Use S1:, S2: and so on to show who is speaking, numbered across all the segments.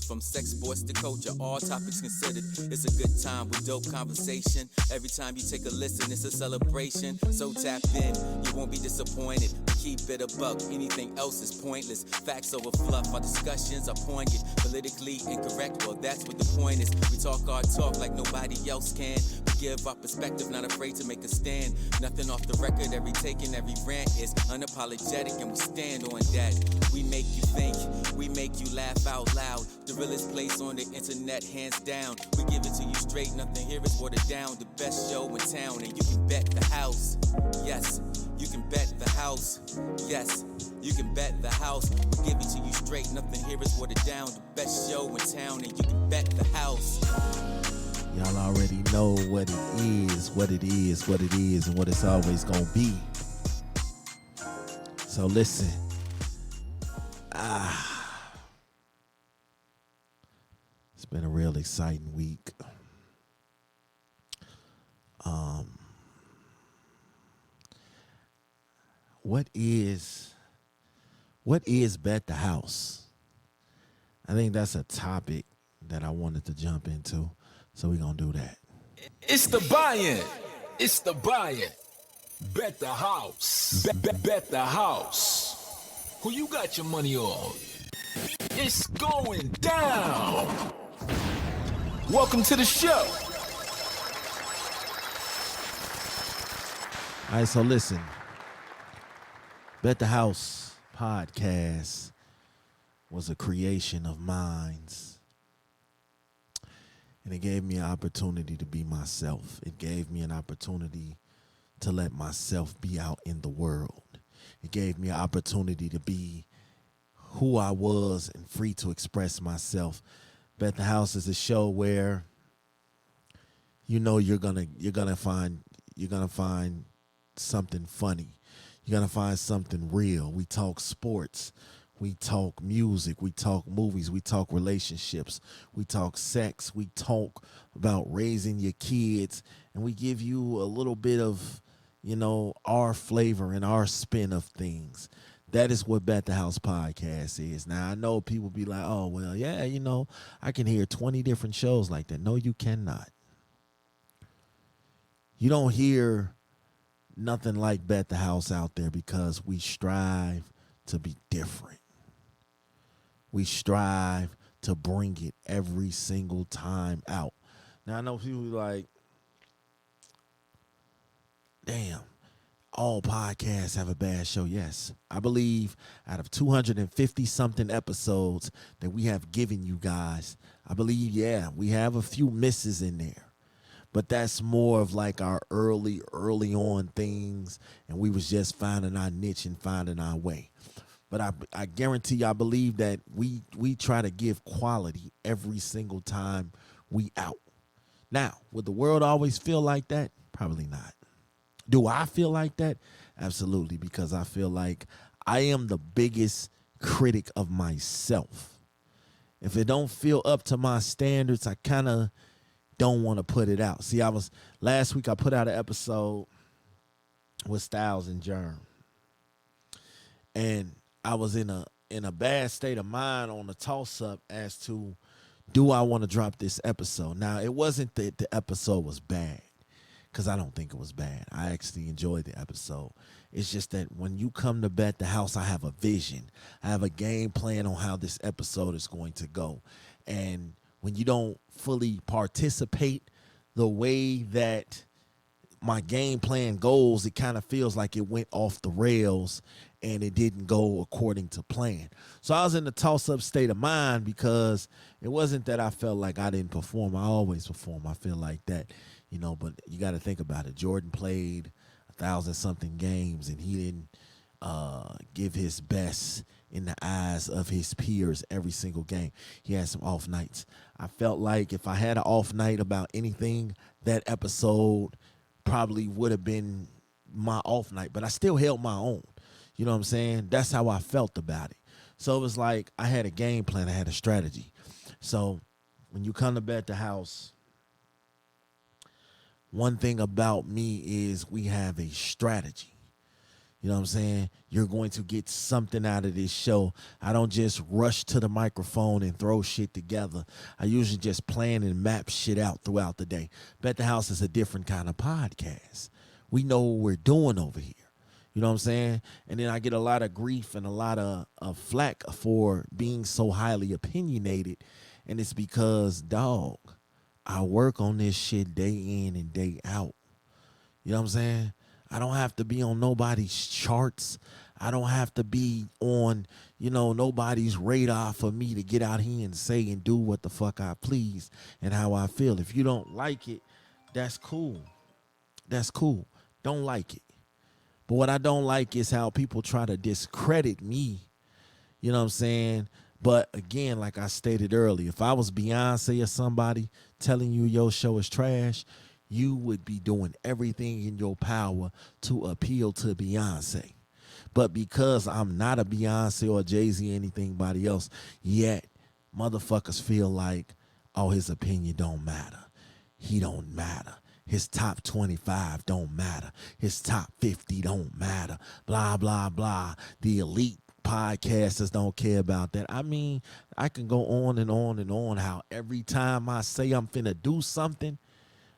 S1: From sex, sports to culture, all topics considered. It's a good time with dope conversation. Every time you take a listen, it's a celebration. So tap in, you won't be disappointed. Keep it a buck, anything else is pointless. Facts over fluff, our discussions are poignant. Politically incorrect, well that's what the point is. We talk our talk like nobody else can. We give our perspective, not afraid to make a stand. Nothing off the record, every take and every rant is unapologetic, and we stand on that. We make you think, we make you laugh out loud. The realest place on the internet, hands down. We give it to you straight, nothing here is watered down. The best show in town, and you can bet the house. Yes, you can bet the house. Yes, you can bet the house. We give it to you straight, nothing here is watered down. The best show in town, and you can bet the house.
S2: Y'all already know what it is, what it is, what it is, and what it's always gonna be. So listen. It's been a real exciting week. What is Bet the House? I think that's a topic that I wanted to jump into. So we're going to do that.
S3: It's the buy-in. It's the buy-in. Bet the house. Bet the house. Who you got your money on? It's going down. Welcome to the show.
S2: All right, so listen. Bet the House podcast was a creation of mine's. And it gave me an opportunity to be myself. It gave me an opportunity to let myself be out in the world. It gave me an opportunity to be who I was and free to express myself. Bet the House is a show where you know you're gonna find something funny. You're gonna find something real. We talk sports. We talk music, we talk movies, we talk relationships, we talk sex, we talk about raising your kids, and we give you a little bit of, our flavor and our spin of things. That is what Bet the House podcast is. Now, I know people be like, oh, well, yeah, I can hear 20 different shows like that. No, you cannot. You don't hear nothing like Bet the House out there because we strive to be different. We strive to bring it every single time out. Now, I know people be like, damn, all podcasts have a bad show. Yes, I believe out of 250-something episodes that we have given you guys, I believe, yeah, we have a few misses in there. But that's more of like our early on things, and we was just finding our niche and finding our way. But I guarantee you, I believe that we try to give quality every single time we out. Now, would the world always feel like that? Probably not. Do I feel like that? Absolutely, because I feel like I am the biggest critic of myself. If it don't feel up to my standards, I kind of don't want to put it out. See, last week I put out an episode with Styles and Germ. And I was in a bad state of mind on the toss-up as to, do I want to drop this episode? Now, it wasn't that the episode was bad, because I don't think it was bad. I actually enjoyed the episode. It's just that when you come to Bet the House, I have a vision. I have a game plan on how this episode is going to go. And when you don't fully participate the way that my game plan goes, it kind of feels like it went off the rails and it didn't go according to plan. So I was in a toss-up state of mind because it wasn't that I felt like I didn't perform. I always perform. I feel like that, but you got to think about it. Jordan played 1,000-something games, and he didn't give his best in the eyes of his peers every single game. He had some off nights. I felt like if I had an off night about anything, that episode probably would have been my off night, but I still held my own. You know what I'm saying? That's how I felt about it. So it was like I had a game plan. I had a strategy. So when you come to Bet the House, one thing about me is we have a strategy. You know what I'm saying? You're going to get something out of this show. I don't just rush to the microphone and throw shit together. I usually just plan and map shit out throughout the day. Bet the House is a different kind of podcast. We know what we're doing over here. You know what I'm saying? And then I get a lot of grief and a lot of flack for being so highly opinionated. And it's because, dog, I work on this shit day in and day out. You know what I'm saying? I don't have to be on nobody's charts. I don't have to be on, nobody's radar for me to get out here and say and do what the fuck I please and how I feel. If you don't like it, that's cool. That's cool. Don't like it. But what I don't like is how people try to discredit me. You know what I'm saying? But again, like I stated earlier, if I was Beyonce or somebody telling you your show is trash, you would be doing everything in your power to appeal to Beyonce. But because I'm not a Beyonce or Jay-Z or anybody else, yet motherfuckers feel like, oh, his opinion don't matter. He don't matter. His top 25 don't matter. His top 50 don't matter. Blah, blah, blah. The elite podcasters don't care about that. I mean, I can go on and on and on how every time I say I'm finna do something,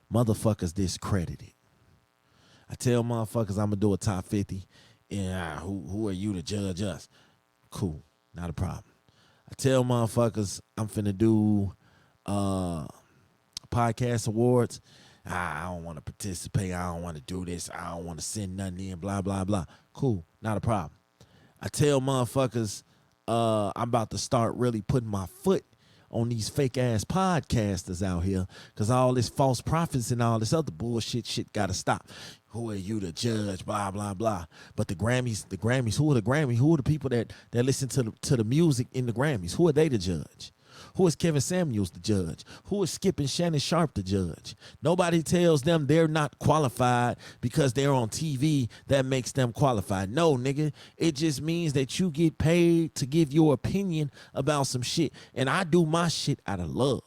S2: motherfuckers discredit it. I tell motherfuckers I'm gonna do a top 50. Yeah, who are you to judge us? Cool, not a problem. I tell motherfuckers I'm finna do podcast awards. I don't want to participate. I don't want to do this. I don't want to send nothing in, blah, blah, blah. Cool, not a problem. I tell motherfuckers I'm about to start really putting my foot on these fake ass podcasters out here, because all this false prophets and all this other shit gotta stop. Who are you to judge? Blah blah blah. But the Grammys, who are the Grammys? Who are the people that listen to the music in the Grammys? Who are they to judge? Who is Kevin Samuels to judge? Who is Skip and Shannon Sharp to judge? Nobody tells them they're not qualified because they're on TV. That makes them qualified. No, nigga. It just means that you get paid to give your opinion about some shit. And I do my shit out of love.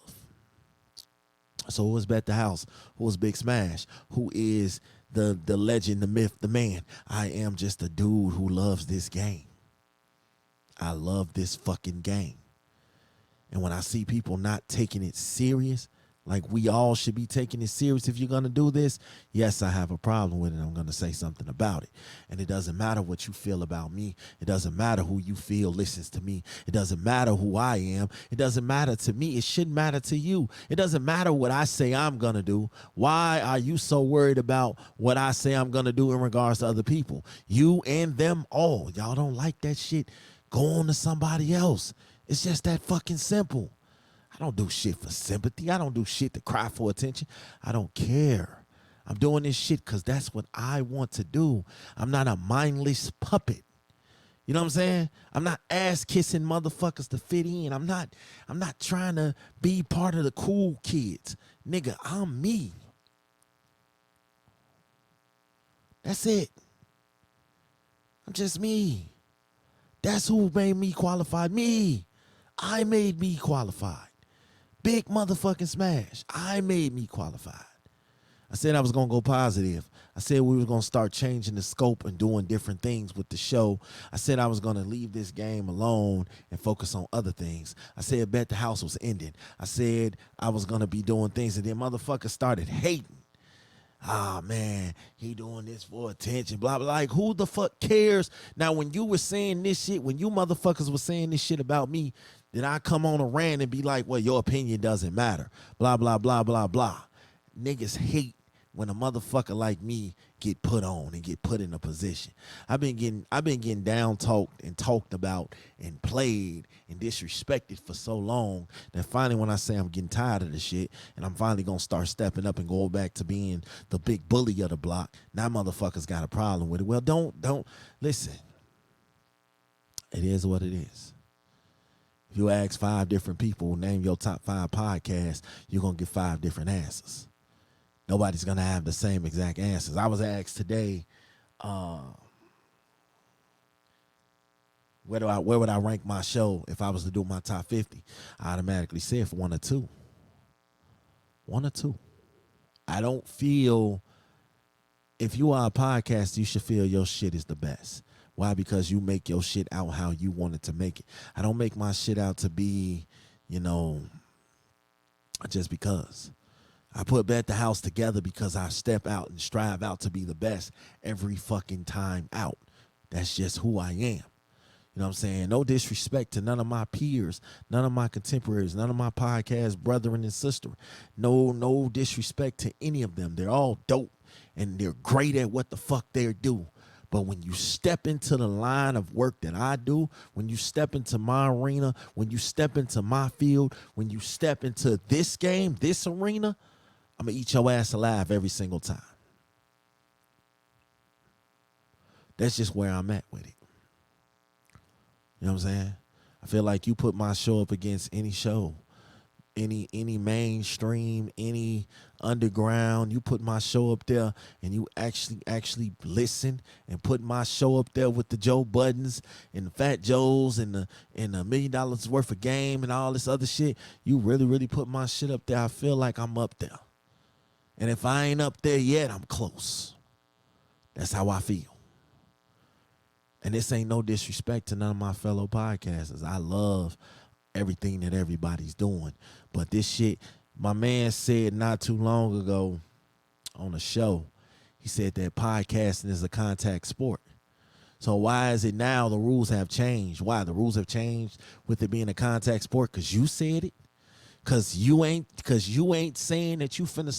S2: So who is Bet the House? Who is Big Smash? Who is the legend, the myth, the man? I am just a dude who loves this game. I love this fucking game. And when I see people not taking it serious, like we all should be taking it serious if you're going to do this, yes, I have a problem with it. I'm going to say something about it. And it doesn't matter what you feel about me. It doesn't matter who you feel listens to me. It doesn't matter who I am. It doesn't matter to me. It shouldn't matter to you. It doesn't matter what I say I'm going to do. Why are you so worried about what I say I'm going to do in regards to other people? You and them all. Y'all don't like that shit? Go on to somebody else. It's just that fucking simple. I don't do shit for sympathy. I don't do shit to cry for attention. I don't care. I'm doing this shit because that's what I want to do. I'm not a mindless puppet. You know what I'm saying? I'm not ass kissing motherfuckers to fit in. I'm not trying to be part of the cool kids. Nigga, I'm me. That's it. I'm just me. That's who made me qualified. Me. I made me qualified. Big motherfucking Smash. I made me qualified. I said I was going to go positive. I said we were going to start changing the scope and doing different things with the show. I said I was going to leave this game alone and focus on other things. I said Bet the House was ending. I said I was going to be doing things, and then motherfuckers started hating. Ah, man, he doing this for attention, blah, blah. Like, who the fuck cares? Now, when you were saying this shit, when you motherfuckers were saying this shit about me, did I come on a rant and be like, well, your opinion doesn't matter, blah, blah, blah, blah, blah. Niggas hate when a motherfucker like me get put on and get put in a position. I've been getting down talked and talked about and played and disrespected for so long that finally when I say I'm getting tired of the shit and I'm finally gonna start stepping up and go back to being the big bully of the block, now motherfuckers got a problem with it. Well, don't listen. It is what it is. If you ask 5 different people, name your top 5 podcasts, you're gonna get 5 different answers. Nobody's going to have the same exact answers. I was asked today, where would I rank my show if I was to do my top 50? I automatically said for 1 or 2. 1 or 2. I don't feel if you are a podcaster, you should feel your shit is the best. Why? Because you make your shit out how you want it to make it. I don't make my shit out to be, just because. I put Bet the House together because I step out and strive out to be the best every fucking time out. That's just who I am. You know what I'm saying? No disrespect to none of my peers, none of my contemporaries, none of my podcast brethren and sister. No disrespect to any of them. They're all dope and they're great at what the fuck they do. But when you step into the line of work that I do, when you step into my arena, when you step into my field, when you step into this game, this arena, I'm going to eat your ass alive every single time. That's just where I'm at with it. You know what I'm saying? I feel like you put my show up against any show, any mainstream, any underground. You put my show up there and you actually listen and put my show up there with the Joe Buttons and the Fat Joes and the $1 million worth of game and all this other shit. You really put my shit up there. I feel like I'm up there. And if I ain't up there yet, I'm close. That's how I feel. And this ain't no disrespect to none of my fellow podcasters. I love everything that everybody's doing. But this shit, my man said not too long ago on a show, he said that podcasting is a contact sport. So why is it now the rules have changed? Why? The rules have changed with it being a contact sport because you said it? Because you ain't saying that you finna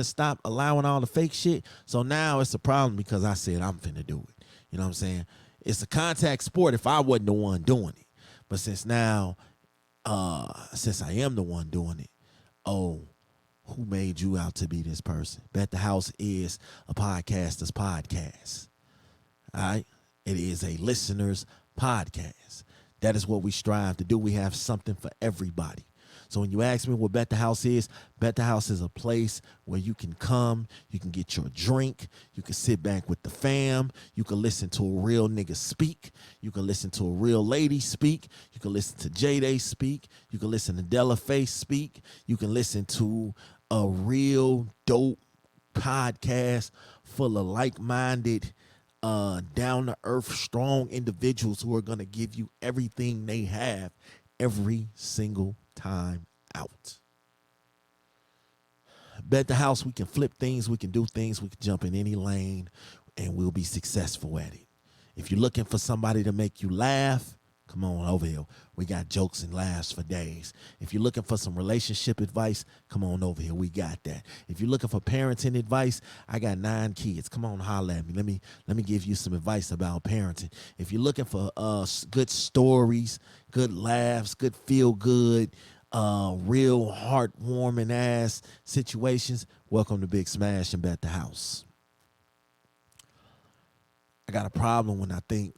S2: stop allowing all the fake shit. So now it's a problem because I said I'm finna do it. You know what I'm saying? It's a contact sport if I wasn't the one doing it. But since I am the one doing it, who made you out to be this person? Bet the House is a podcaster's podcast. All right? It is a listener's podcast. That is what we strive to do. We have something for everybody. So when you ask me what Bet the House is a place where you can come, you can get your drink, you can sit back with the fam, you can listen to a real nigga speak, you can listen to a real lady speak, you can listen to J-Day speak, you can listen to Della Face speak, you can listen to a real dope podcast full of like-minded, down-to-earth, strong individuals who are going to give you everything they have every single time out. Bet the House, we can flip things, we can do things, we can jump in any lane, and we'll be successful at it. If you're looking for somebody to make you laugh, come on over here. We got jokes and laughs for days. If you're looking for some relationship advice, come on over here. We got that. If you're looking for parenting advice, I got 9 kids. Come on, holler at me. Let me give you some advice about parenting. If you're looking for good stories, good laughs, good feel good, real heartwarming ass situations, welcome to Big Smash and Bet the House. I got a problem when I think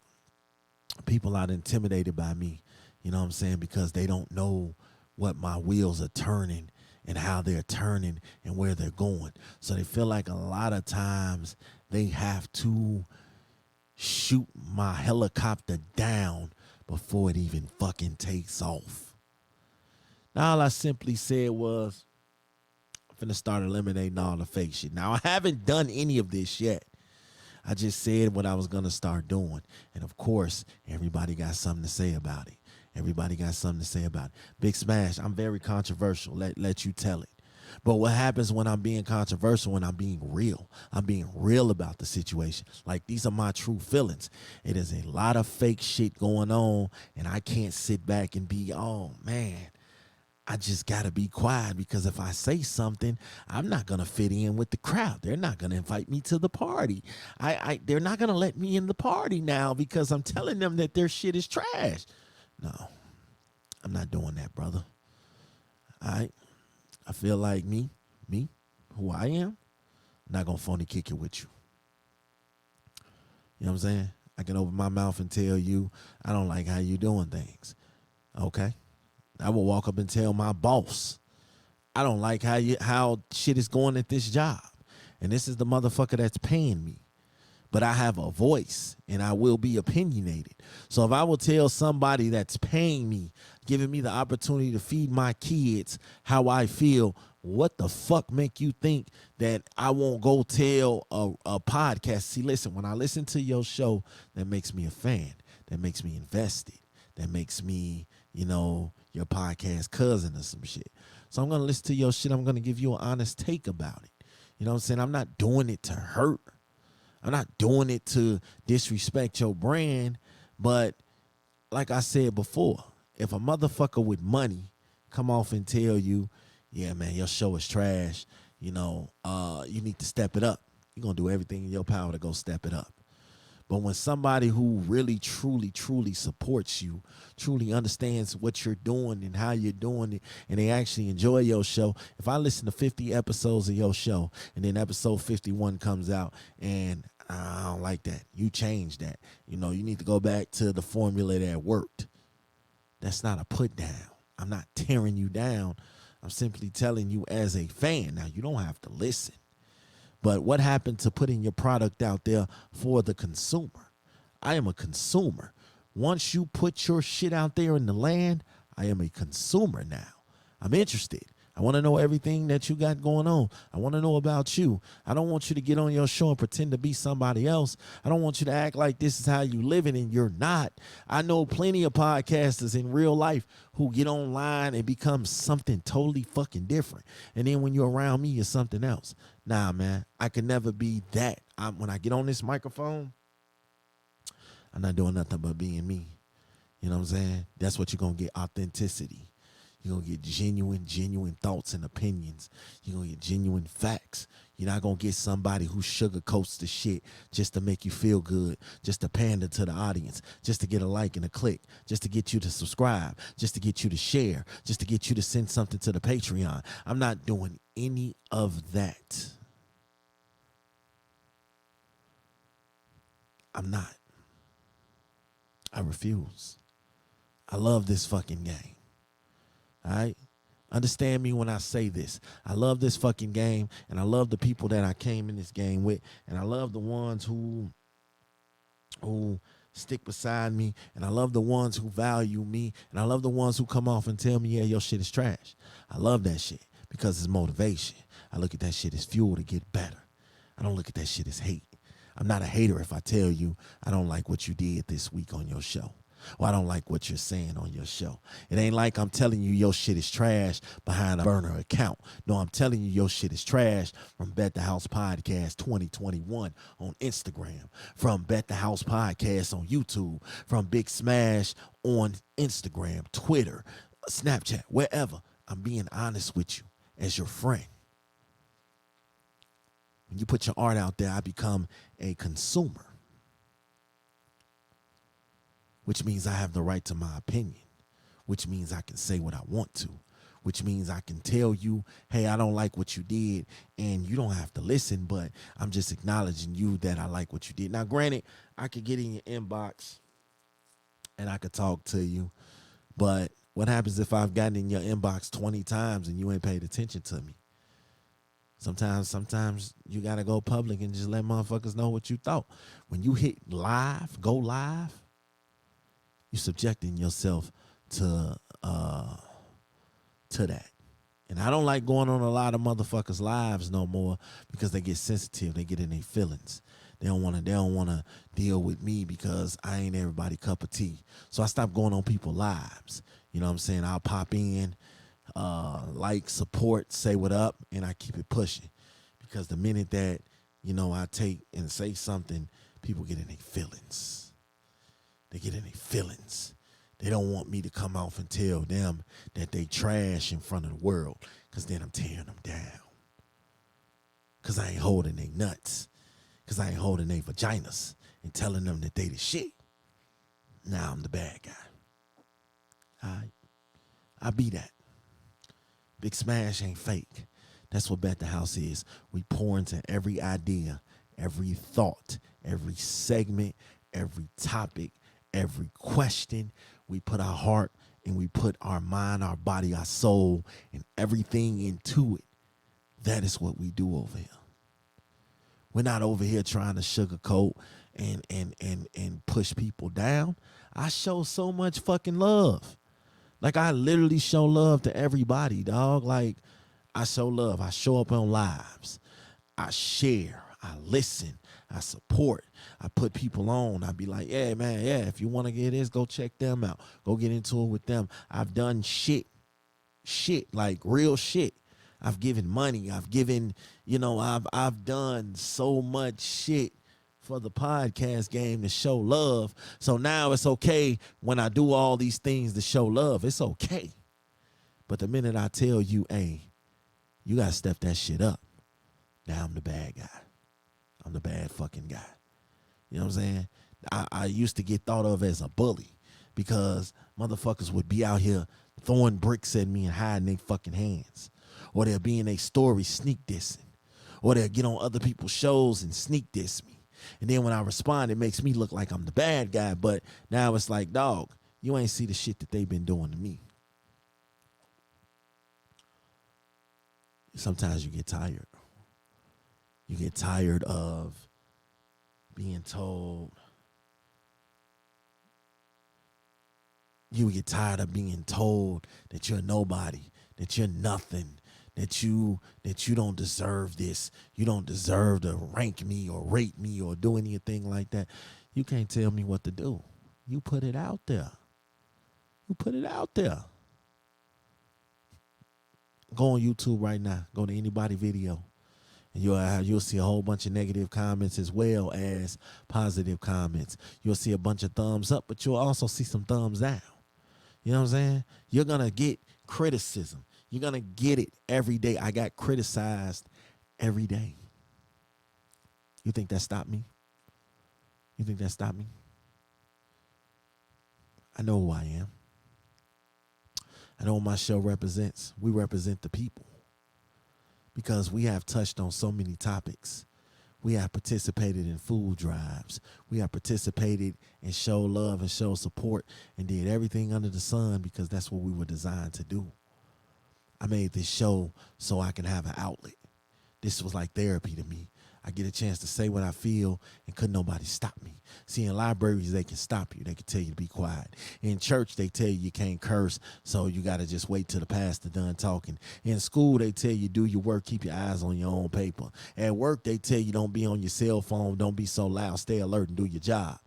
S2: people are intimidated by me, you know what I'm saying, because they don't know what my wheels are turning and how they're turning and where they're going. So they feel like a lot of times they have to shoot my helicopter down before it even fucking takes off. Now, all I simply said was, I'm finna start eliminating all the fake shit. Now, I haven't done any of this yet. I just said what I was going to start doing. And, of course, everybody got something to say about it. Everybody got something to say about it. Big Smash, I'm very controversial. Let you tell it. But what happens when I'm being controversial, when I'm being real? I'm being real about the situation. Like, these are my true feelings. It is a lot of fake shit going on, and I can't sit back and be, oh, man, I just got to be quiet, because if I say something, I'm not going to fit in with the crowd. They're not going to invite me to the party. They're not going to let me in the party now because I'm telling them that their shit is trash. No, I'm not doing that, brother. All right. I feel like me, who I am, not going to phony kick it with you. You know what I'm saying? I can open my mouth and tell you I don't like how you doing things. Okay? I will walk up and tell my boss, I don't like how shit is going at this job. And this is the motherfucker that's paying me. But I have a voice, and I will be opinionated. So if I will tell somebody that's paying me, giving me the opportunity to feed my kids how I feel, what the fuck make you think that I won't go tell a podcast? See, listen, when I listen to your show, that makes me a fan. That makes me invested. That makes me, your podcast cousin or some shit. So I'm going to listen to your shit. I'm going to give you an honest take about it. You know what I'm saying? I'm not doing it to hurt. I'm not doing it to disrespect your brand. But like I said before, if a motherfucker with money come off and tell you, yeah, man, your show is trash, you need to step it up. You're going to do everything in your power to go step it up. But when somebody who really, truly, truly supports you, truly understands what you're doing and how you're doing it, and they actually enjoy your show, if I listen to 50 episodes of your show and then episode 51 comes out and I don't like that, you change that. You need to go back to the formula that worked. That's not a put down. I'm not tearing you down. I'm simply telling you as a fan. Now, you don't have to listen. But what happened to putting your product out there for the consumer? I am a consumer. Once you put your shit out there in the land, I am a consumer now. I'm interested. I want to know everything that you got going on. I want to know about you. I don't want you to get on your show and pretend to be somebody else. I don't want you to act like this is how you living and you're not. I know plenty of podcasters in real life who get online and become something totally fucking different. And then when you're around me, you're something else. Nah, man, I can never be that. When I get on this microphone, I'm not doing nothing but being me. You know what I'm saying? That's what you're going to get, authenticity. You're going to get genuine thoughts and opinions. You're going to get genuine facts. You're not going to get somebody who sugarcoats the shit just to make you feel good, just to pander to the audience, just to get a like and a click, just to get you to subscribe, just to get you to share, just to get you to send something to the Patreon. I'm not doing any of that. I'm not. I refuse. I love this fucking game. All right? Understand me when I say this. I love this fucking game, and I love the people that I came in this game with, and I love the ones who stick beside me, and I love the ones who value me, and I love the ones who come off and tell me, yeah, your shit is trash. I love that shit because it's motivation. I look at that shit as fuel to get better. I don't look at that shit as hate. I'm not a hater if I tell you I don't like what you did this week on your show. Or I don't like what you're saying on your show. It ain't like I'm telling you your shit is trash behind a burner account. No, I'm telling you your shit is trash from Bet the House Podcast 2021 on Instagram, from Bet the House Podcast on YouTube, from Big Smash on Instagram, Twitter, Snapchat, wherever. I'm being honest with you as your friend. When you put your art out there, I become a consumer, which means I have the right to my opinion, which means I can say what I want to, which means I can tell you, hey, I don't like what you did, and you don't have to listen, but I'm just acknowledging you that I like what you did. Now, granted, I could get in your inbox and I could talk to you, but what happens if I've gotten in your inbox 20 times and you ain't paid attention to me? Sometimes you got to go public and just let motherfuckers know what you thought. When you hit live, go live, you're subjecting yourself to that. And I don't like going on a lot of motherfuckers' lives no more because they get sensitive. They get in their feelings. They don't want to deal with me because I ain't everybody cup of tea. So I stopped going on people's lives. You know what I'm saying? I'll pop in, like, support, say what up, and I keep it pushing. Because the minute that, I take and say something, people get in their feelings. They get in their feelings. They don't want me to come off and tell them that they trash in front of the world, because then I'm tearing them down. Because I ain't holding their nuts. Because I ain't holding their vaginas and telling them that they the shit. Now I'm the bad guy. All right? I be that. Big Smash ain't fake. That's what Bet the House is. We pour into every idea, every thought, every segment, every topic, every question. We put our heart and we put our mind, our body, our soul, and everything into it. That is what we do over here. We're not over here trying to sugarcoat and push people down. I show so much fucking love. Like, I literally show love to everybody, dog. Like, I show love. I show up on lives. I share. I listen. I support. I put people on. I be like, yeah, man, yeah, if you want to get this, go check them out. Go get into it with them. I've done shit, like real shit. I've given money. I've given, I've done so much shit for the podcast game to show love. So now it's okay when I do all these things to show love. It's okay. But the minute I tell you, hey, you got to step that shit up, now I'm the bad guy. I'm the bad fucking guy. You know what I'm saying? I used to get thought of as a bully because motherfuckers would be out here throwing bricks at me and hiding their fucking hands. Or they'll be in a story sneak dissing. Or they'll get on other people's shows and sneak diss me. And then when I respond, it makes me look like I'm the bad guy. But now it's like, dog, you ain't see the shit that they've been doing to me. Sometimes you get tired. You get tired of being told. You get tired of being told that you're nobody, that you're nothing, that you don't deserve this. You don't deserve to rank me or rate me or do anything like that. You can't tell me what to do. You put it out there. You put it out there. Go on YouTube right now. Go to anybody video. And you'll see a whole bunch of negative comments as well as positive comments. You'll see a bunch of thumbs up, but you'll also see some thumbs down. You know what I'm saying? You're going to get criticism. You're going to get it every day. I got criticized every day. You think that stopped me? You think that stopped me? I know who I am. I know what my show represents. We represent the people because we have touched on so many topics. We have participated in food drives. We have participated and show love and show support and did everything under the sun because that's what we were designed to do. I made this show so I can have an outlet. This was like therapy to me. I get a chance to say what I feel and couldn't nobody stop me. See, in libraries, they can stop you. They can tell you to be quiet. In church, they tell you can't curse, so you got to just wait till the pastor done talking. In school, they tell you do your work, keep your eyes on your own paper. At work, they tell you don't be on your cell phone, don't be so loud, stay alert and do your job.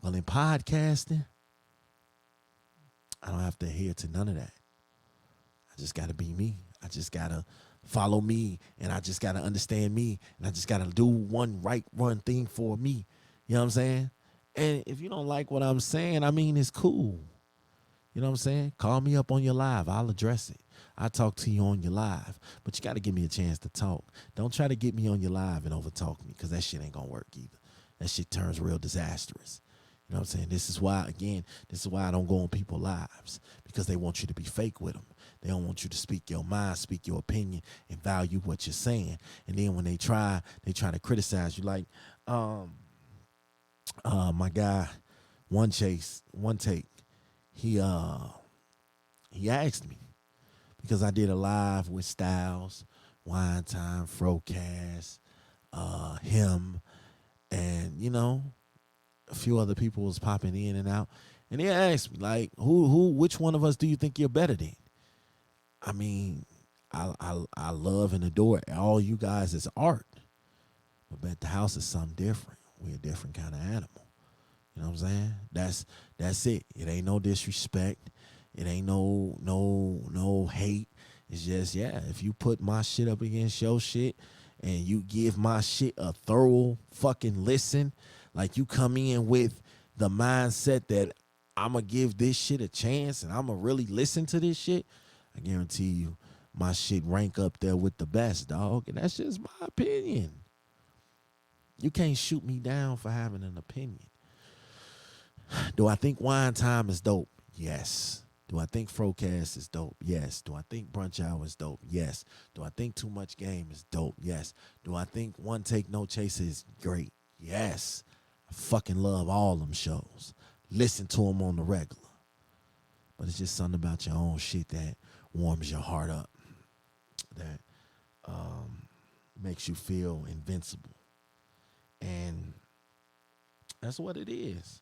S2: Well, in podcasting, I don't have to adhere to none of that. I just got to be me. I just got to follow me, and I just got to understand me, and I just got to do one thing for me. You know what I'm saying? And if you don't like what I'm saying, I mean, it's cool. You know what I'm saying? Call me up on your live. I'll address it. I'll talk to you on your live, but you got to give me a chance to talk. Don't try to get me on your live and overtalk me because that shit ain't going to work either. That shit turns real disastrous. You know what I'm saying? This is why I don't go on people's lives because they want you to be fake with them. They don't want you to speak your mind, speak your opinion, and value what you're saying. And then when they try to criticize you. Like, my guy, One Take, he asked me because I did a live with Styles, Wine Time, Frocast, him, and a few other people was popping in and out, and he asked me like, which one of us do you think you're better than? I mean, I love and adore all you guys as art, but at the house is something different. We're a different kind of animal. You know what I'm saying? That's it. It ain't no disrespect. It ain't no hate. It's just, if you put my shit up against your shit and you give my shit a thorough fucking listen, like you come in with the mindset that I'm going to give this shit a chance and I'm going to really listen to this shit, I guarantee you my shit rank up there with the best, dog. And that's just my opinion. You can't shoot me down for having an opinion. Do I think Wine Time is dope? Yes. Do I think Frocast is dope? Yes. Do I think Brunch Hour is dope? Yes. Do I think Too Much Game is dope? Yes. Do I think One Take No Chase is great? Yes. I fucking love all them shows. Listen to them on the regular. But it's just something about your own shit that warms your heart up, that makes you feel invincible. And that's what it is.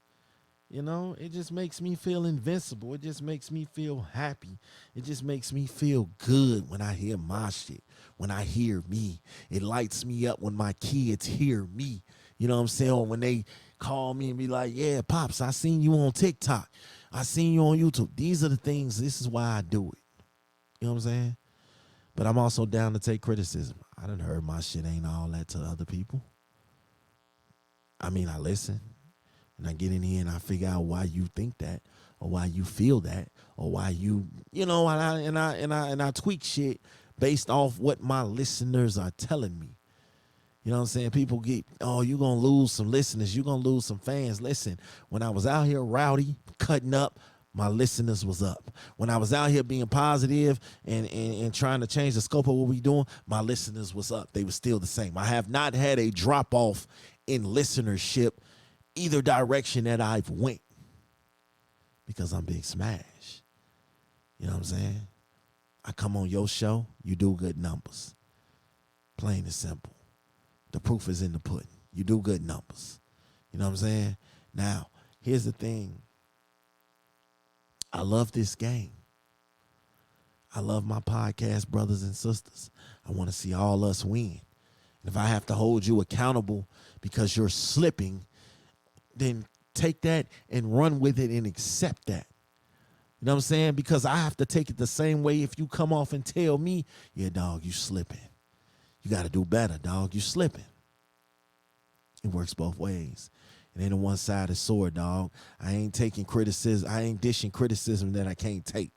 S2: You know, it just makes me feel invincible. It just makes me feel happy. It just makes me feel good when I hear my shit, when I hear me. It lights me up when my kids hear me. You know what I'm saying? Or when they call me and be like, yeah, Pops, I seen you on TikTok. I seen you on YouTube. These are the things, this is why I do it. You know what I'm saying? But I'm also down to take criticism. I done heard my shit ain't all that to other people. I mean, I listen. And I get in here and I figure out why you think that, or why you feel that, or why you know, and I tweak shit based off what my listeners are telling me. You know what I'm saying? People get, oh, you're gonna lose some listeners, you're gonna lose some fans. Listen, when I was out here rowdy, cutting up, my listeners was up. When I was out here being positive and trying to change the scope of what we doing, my listeners was up. They were still the same. I have not had a drop off in listenership either direction that I've went, because I'm Big Smash. You know what I'm saying? I come on your show, you do good numbers. Plain and simple. The proof is in the pudding. You do good numbers. You know what I'm saying? Now, here's the thing. I love this game. I love my podcast brothers and sisters. I want to see all us win. And if I have to hold you accountable because you're slipping, then take that and run with it and accept that. You know what I'm saying? Because I have to take it the same way if you come off and tell me, yeah, dog, you slipping. You got to do better, dog. You slipping. It works both ways. It ain't a one-sided sword, dog. I ain't taking criticism. I ain't dishing criticism that I can't take.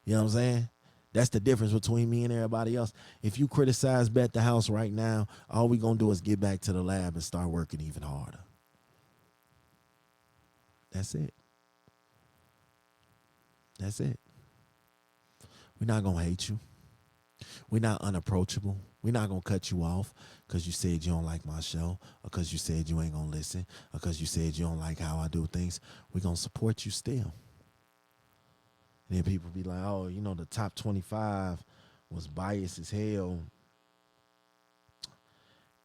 S2: You know what I'm saying? That's the difference between me and everybody else. If you criticize Bet the House right now, all we going to do is get back to the lab and start working even harder. That's it. That's it. We're not going to hate you. We're not unapproachable. We're not going to cut you off because you said you don't like my show, or because you said you ain't going to listen, or because you said you don't like how I do things. We're going to support you still. And then people be like, oh, you know, the top 25 was biased as hell.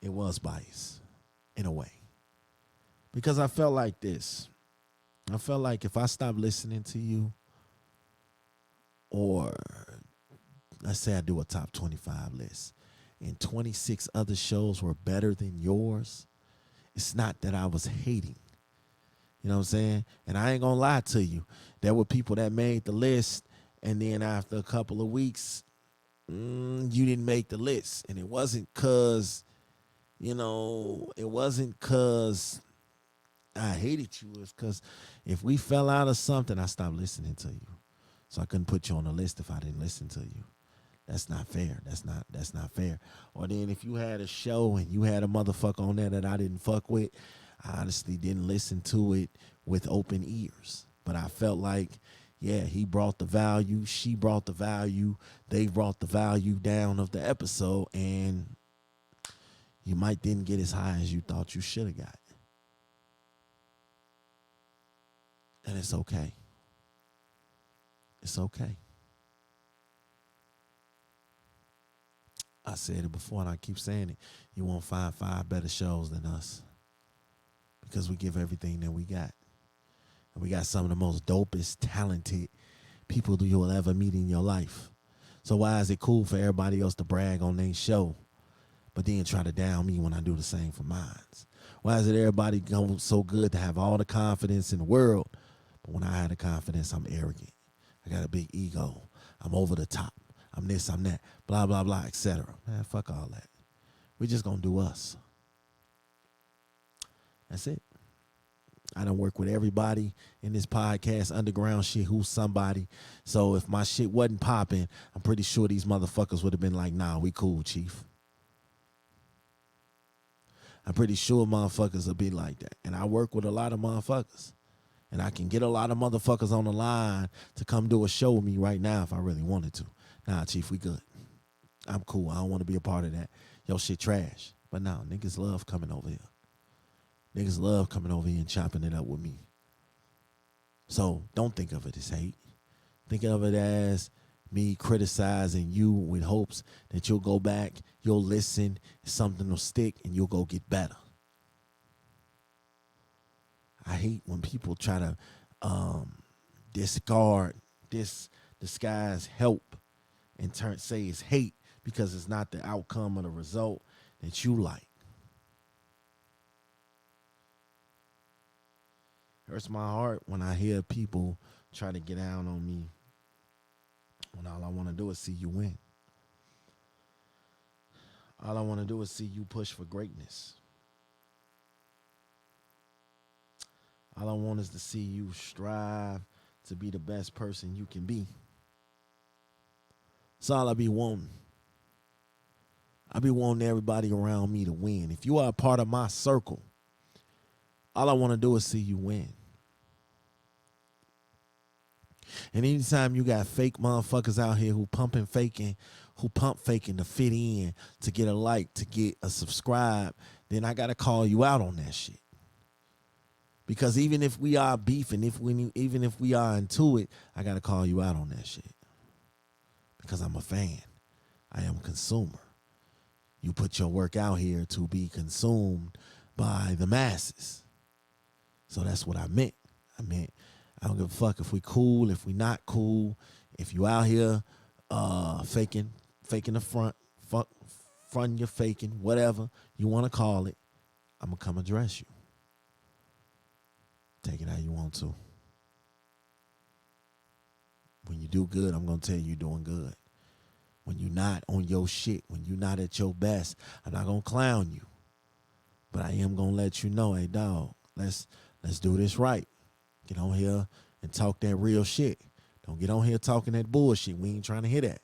S2: It was biased in a way. Because I felt like this. I felt like if I stopped listening to you, or let's say I do a top 25 list, and 26 other shows were better than yours, it's not that I was hating. You know what I'm saying? And I ain't gonna lie to you. There were people that made the list, and then after a couple of weeks, you didn't make the list. And it wasn't because, it wasn't because I hated you. It's because if we fell out of something, I stopped listening to you. So I couldn't put you on the list if I didn't listen to you. That's not fair. That's not fair. Or then if you had a show and you had a motherfucker on there that I didn't fuck with, I honestly didn't listen to it with open ears. But I felt like, yeah, he brought the value, she brought the value, they brought the value down of the episode, and you might didn't get as high as you thought you should have got. And it's okay. It's okay. I said it before and I keep saying it. You won't find 5 better shows than us, because we give everything that we got. And we got some of the most dopest, talented people that you'll ever meet in your life. So why is it cool for everybody else to brag on their show, but then try to down me when I do the same for mine? Why is it everybody go so good to have all the confidence in the world, but when I have the confidence, I'm arrogant. I got a big ego. I'm over the top. I'm this, I'm that, blah, blah, blah, etc. Man, fuck all that. We just gonna do us. That's it. I done work with everybody in this podcast, underground shit, who's somebody. So if my shit wasn't popping, I'm pretty sure these motherfuckers would have been like, nah, we cool, chief. I'm pretty sure motherfuckers will be like that. And I work with a lot of motherfuckers. And I can get a lot of motherfuckers on the line to come do a show with me right now if I really wanted to. Nah, chief, we good. I'm cool. I don't want to be a part of that. Yo, shit trash. But nah, niggas love coming over here. Niggas love coming over here and chopping it up with me. So don't think of it as hate. Think of it as me criticizing you with hopes that you'll go back, you'll listen, something will stick, and you'll go get better. I hate when people try to discard this disguise help and say it's hate because it's not the outcome of the result that you like. Hurts my heart when I hear people try to get down on me when all I want to do is see you win. All I want to do is see you push for greatness. All I want is to see you strive to be the best person you can be. That's all I be wanting. I be wanting everybody around me to win. If you are a part of my circle, all I want to do is see you win. And anytime you got fake motherfuckers out here who pump faking to fit in, to get a like, to get a subscribe, then I got to call you out on that shit. Because even if we are beefing, even if we are into it, I got to call you out on that shit. Because I'm a fan. I am a consumer. You put your work out here to be consumed by the masses. So that's what I meant. I don't give a fuck if we cool, if we not cool. If you out here faking the front you're faking, whatever you want to call it, I'm going to come address you. Take it how you want to. When you do good, I'm going to tell you you're doing good. When you're not on your shit, when you're not at your best, I'm not going to clown you. But I am going to let you know, hey, dog, let's do this right. Get on here and talk that real shit. Don't get on here talking that bullshit. We ain't trying to hear that.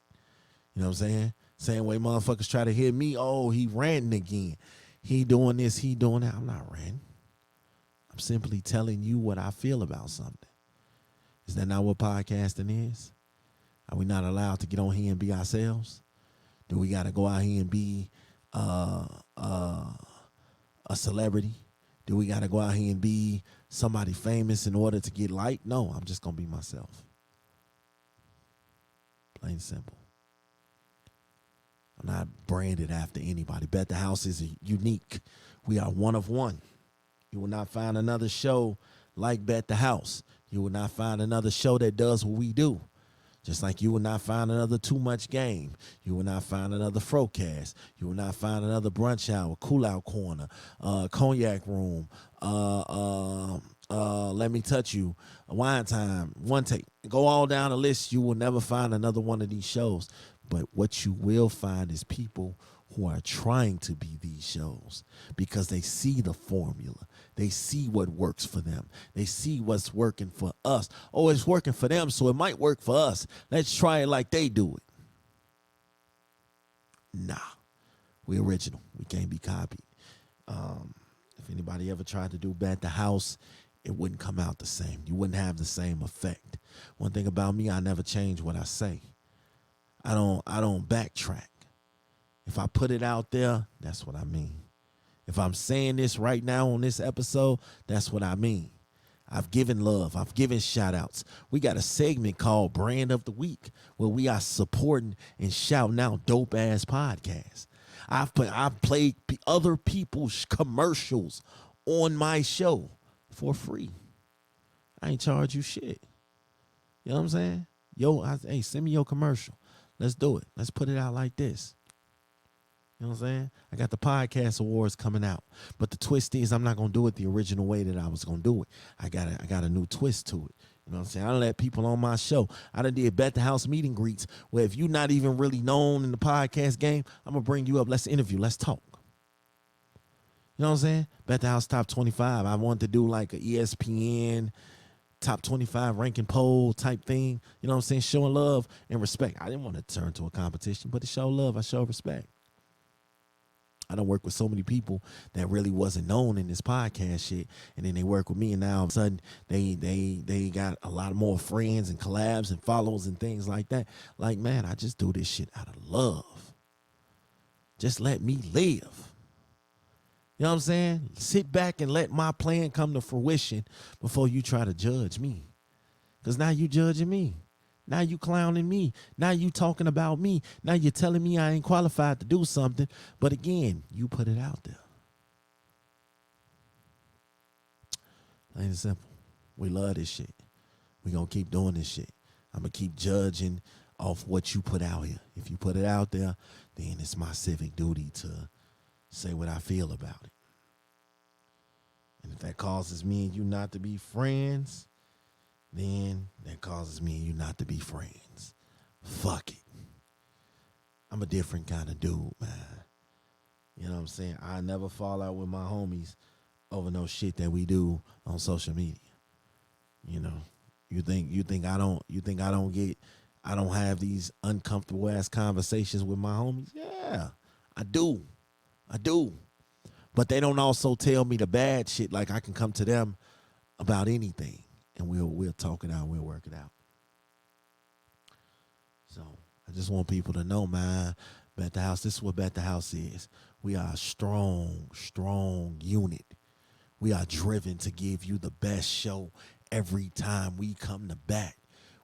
S2: You know what I'm saying? Same way motherfuckers try to hear me, oh, he ranting again. He doing this, he doing that. I'm not ranting. I'm simply telling you what I feel about something. Is that not what podcasting is? Are we not allowed to get on here and be ourselves? Do we got to go out here and be a celebrity? Do we got to go out here and be somebody famous in order to get liked? No, I'm just going to be myself. Plain and simple. I'm not branded after anybody. Bet the House is unique. We are one of one. You will not find another show like Bet the House. You will not find another show that does what we do. Just like you will not find another Too Much Game. You will not find another Frocast. You will not find another Brunch Hour, Cool Out Corner, Cognac Room, Let Me Touch You, Wine Time, One Take. Go all down the list. You will never find another one of these shows. But what you will find is people who are trying to be these shows because they see the formula. They see what works for them. They see what's working for us. Oh, it's working for them, so it might work for us. Let's try it like they do it. Nah, we original. We can't be copied. If anybody ever tried to do Bet the House, it wouldn't come out the same. You wouldn't have the same effect. One thing about me, I never change what I say. I don't backtrack. If I put it out there, that's what I mean. If I'm saying this right now on this episode, that's what I mean. I've given love. I've given shout outs. We got a segment called Brand of the Week where we are supporting and shouting out dope ass podcasts. I've played other people's commercials on my show for free. I ain't charge you shit. You know what I'm saying? Hey, send me your commercial. Let's do it. Let's put it out like this. You know what I'm saying? I got the podcast awards coming out. But the twist is I'm not going to do it the original way that I was going to do it. I got a new twist to it. You know what I'm saying? I let people on my show. I done did Bet the House meet and greets where if you're not even really known in the podcast game, I'm going to bring you up. Let's interview. Let's talk. You know what I'm saying? Bet the House top 25. I wanted to do like a ESPN top 25 ranking poll type thing. You know what I'm saying? Showing love and respect. I didn't want to turn to a competition, but to show love, I show respect. I don't work with so many people that really wasn't known in this podcast shit, and then they work with me, and now all of a sudden they got a lot more friends and collabs and follows and things like that. Like, man, I just do this shit out of love. Just let me live. You know what I'm saying? Sit back and let my plan come to fruition before you try to judge me. Because now you judging me. Now you clowning me. Now you talking about me. Now you're telling me I ain't qualified to do something. But again, you put it out there. Plain and simple. We love this shit. We gonna keep doing this shit. I'm gonna keep judging off what you put out here. If you put it out there, then it's my civic duty to say what I feel about it. And if that causes me and you not to be friends, then that causes me and you not to be friends. Fuck it. I'm a different kind of dude, man. You know what I'm saying? I never fall out with my homies over no shit that we do on social media. You know, you think I don't have these uncomfortable ass conversations with my homies? Yeah, I do. But they don't also tell me the bad shit. Like I can come to them about anything and we'll talk it out, we'll work it out. So I just want people to know, man, Bet the House, this is what Bet the House is. We are a strong unit. We are driven to give you the best show every time we come to bat.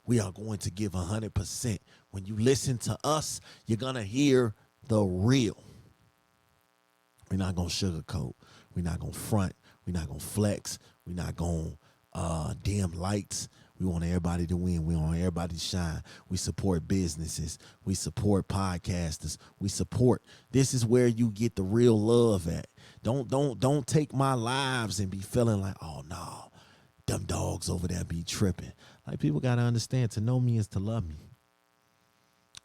S2: We are going to give 100%. When you listen to us, you're going to hear the real. We're not going to sugarcoat. We're not going to front. We're not going to flex. We're not going to dim lights. We want everybody to win. We want everybody to shine. We support businesses. We support podcasters. We support. This is where you get the real love at. Don't take my lives and be feeling like, oh no, them dogs over there be tripping. Like, people got to understand, to know me is to love me.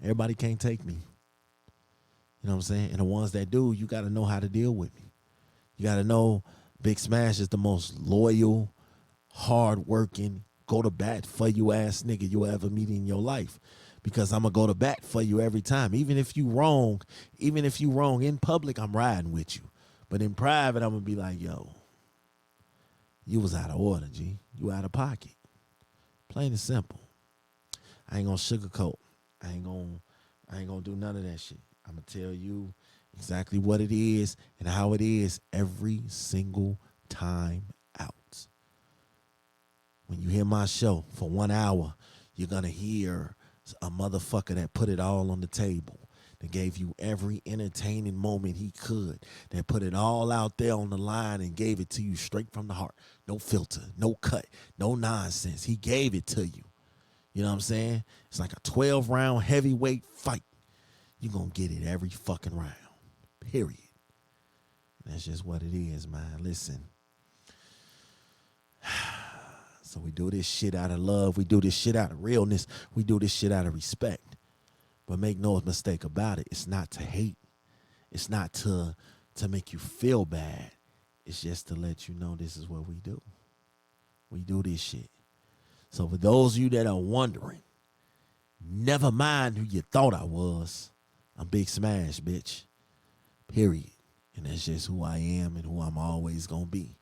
S2: Everybody can't take me. You know what I'm saying? And the ones that do, you got to know how to deal with me. You got to know Big Smash is the most loyal, hard-working, go-to-bat for you ass nigga you'll ever meet in your life. Because I'm going to go to bat for you every time. Even if you wrong in public, I'm riding with you. But in private, I'm going to be like, yo, you was out of order, G. You out of pocket. Plain and simple. I ain't going to sugarcoat. I ain't going to do none of that shit. I'm going to tell you exactly what it is and how it is every single time out. When you hear my show for 1 hour, you're going to hear a motherfucker that put it all on the table, that gave you every entertaining moment he could, that put it all out there on the line and gave it to you straight from the heart. No filter, no cut, no nonsense. He gave it to you. You know what I'm saying? It's like a 12-round heavyweight fight. You're going to get it every fucking round, period. That's just what it is, man. Listen. So we do this shit out of love. We do this shit out of realness. We do this shit out of respect. But make no mistake about it, it's not to hate. It's not to make you feel bad. It's just to let you know this is what we do. We do this shit. So for those of you that are wondering, never mind who you thought I was. I'm Big Smash, bitch. Period. And that's just who I am and who I'm always going to be.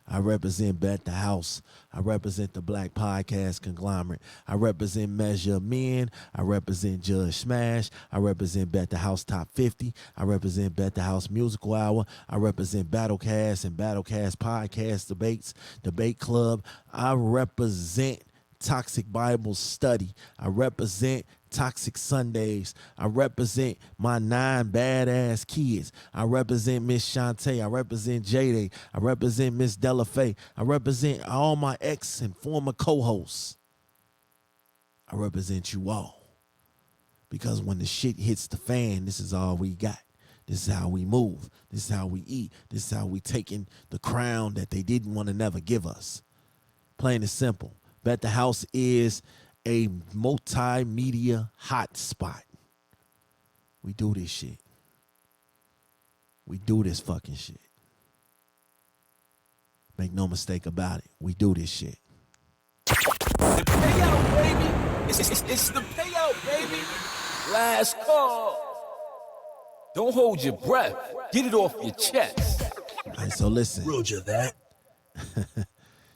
S2: I represent Bet the House. I represent the Black Podcast Conglomerate. I represent Measure of Men. I represent Judge Smash. I represent Bet the House Top 50. I represent Bet the House Musical Hour. I represent Battlecast and Battlecast Podcast Debates, Debate Club. I represent Toxic Bible Study. I represent Toxic Sundays. I represent my 9 badass kids. I represent Miss Shantae. I represent J-Day. I represent Miss Delafay. I represent all my ex and former co-hosts. I represent you all. Because when the shit hits the fan, this is all we got. This is how we move. This is how we eat. This is how we taking the crown that they didn't want to never give us. Plain and simple. Bet the House is a multimedia hotspot. We do this shit. We do this fucking shit. Make no mistake about it. We do this shit.
S3: The payout, baby. It's the payout, baby. Last call. Don't hold your breath. Get it off your chest.
S2: All right, so listen.
S3: Roger that.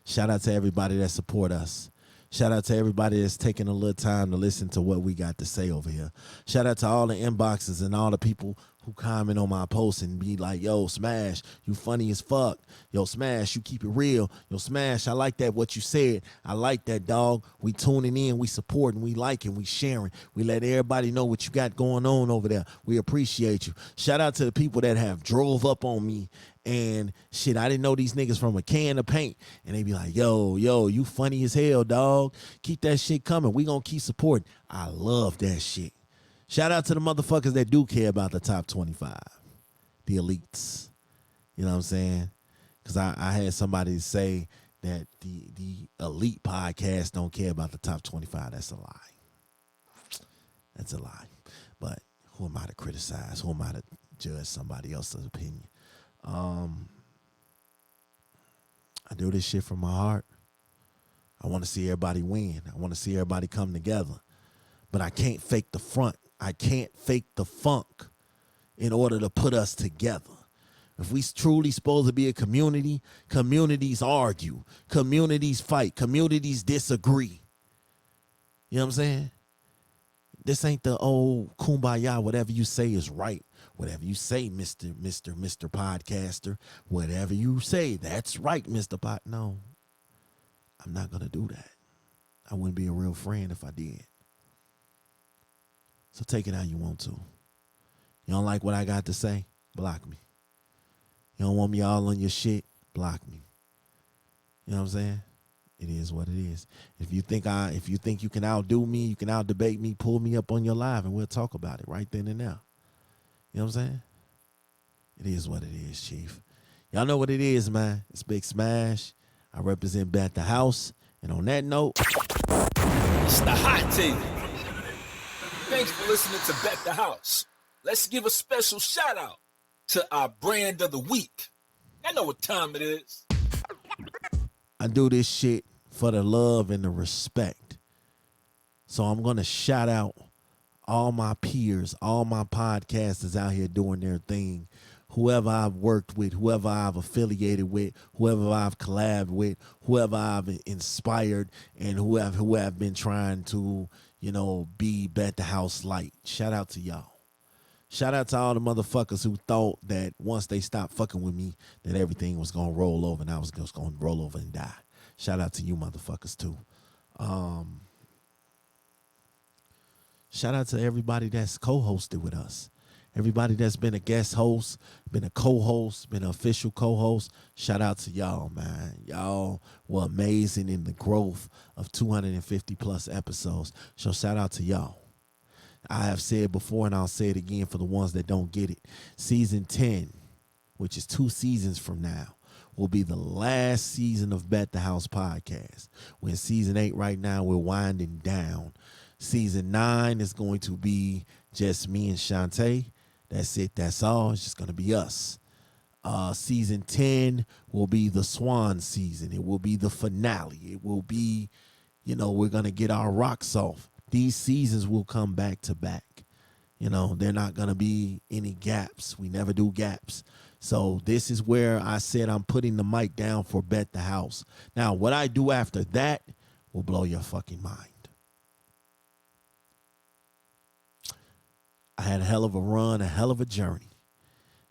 S2: Shout out to everybody that support us. Shout out to everybody that's taking a little time to listen to what we got to say over here. Shout out to all the inboxes and all the people who comment on my posts and be like, yo, Smash, you funny as fuck. Yo, Smash, you keep it real. Yo, Smash, I like that what you said. I like that, dog. We tuning in, we supporting, we liking, we sharing. We let everybody know what you got going on over there. We appreciate you. Shout out to the people that have drove up on me and shit, I didn't know these niggas from a can of paint. And they be like, yo, you funny as hell, dog. Keep that shit coming. We gonna keep supporting. I love that shit. Shout out to the motherfuckers that do care about the top 25, the elites. You know what I'm saying? Because I had somebody say that the elite podcast don't care about the top 25. That's a lie. That's a lie. But who am I to criticize? Who am I to judge somebody else's opinion? I do this shit from my heart. I want to see everybody win. I want to see everybody come together. But I can't fake the front. I can't fake the funk in order to put us together. If we truly supposed to be a community, communities argue, communities fight, communities disagree. You know what I'm saying? This ain't the old kumbaya, whatever you say is right. Whatever you say, Mr. Podcaster, whatever you say, that's right, Mr. Pod. No, I'm not going to do that. I wouldn't be a real friend if I did. So take it how you want to. You don't like what I got to say? Block me. You don't want me all on your shit? Block me. You know what I'm saying? It is what it is. If you think you can outdo me, you can outdebate me, pull me up on your live and we'll talk about it right then and now. You know what I'm saying? It is what it is, Chief. Y'all know what it is, man. It's Big Smash. I represent BOUT the house. And on that note,
S3: It's the hot take. Thanks for listening to BOUT the house. Let's give a special shout out to our brand of the week. I know what time it is.
S2: I do this shit for the love and the respect. So I'm going to shout out all my peers, all my podcasters out here doing their thing. Whoever I've worked with, whoever I've affiliated with, whoever I've collabed with, whoever I've inspired, and who have been trying to, be BOUT the house light. Shout out to y'all. Shout out to all the motherfuckers who thought that once they stopped fucking with me, that everything was going to roll over and I was just going to roll over and die. Shout out to you motherfuckers too. Shout out to everybody that's co-hosted with us. Everybody that's been a guest host, been a co-host, been an official co-host. Shout out to y'all, man. Y'all were amazing in the growth of 250 plus episodes. So shout out to y'all. I have said before, and I'll say it again for the ones that don't get it. Season 10, which is 2 seasons from now, will be the last season of BOUT the House podcast. We're in season 8 right now. We're winding down. Season 9 is going to be just me and Shantae. That's it. That's all. It's just going to be us. Season 10 will be the swan season. It will be the finale. It will be, we're going to get our rocks off. These seasons will come back to back. They're not going to be any gaps. We never do gaps. So this is where I said I'm putting the mic down for BOUT the house. Now, what I do after that will blow your fucking mind. I had a hell of a run, a hell of a journey.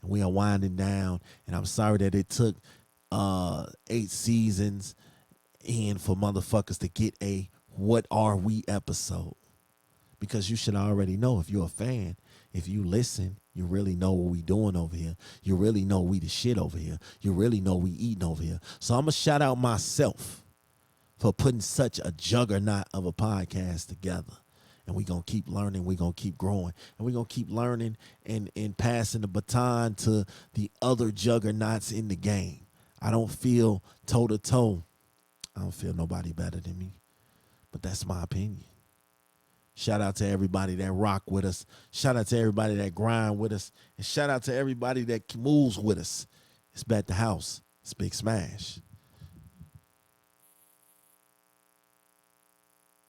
S2: And we are winding down. And I'm sorry that it took 8 seasons and for motherfuckers to get a What Are We episode. Because you should already know, if you're a fan, if you listen, you really know what we doing over here. You really know we the shit over here. You really know we eating over here. So I'm going to shout out myself for putting such a juggernaut of a podcast together. And we're going to keep learning. We're going to keep growing. And we're going to keep learning and passing the baton to the other juggernauts in the game. I don't feel toe-to-toe. I don't feel nobody better than me. But that's my opinion. Shout out to everybody that rock with us. Shout out to everybody that grind with us. And shout out to everybody that moves with us. It's BOUT the house. It's Big Smash.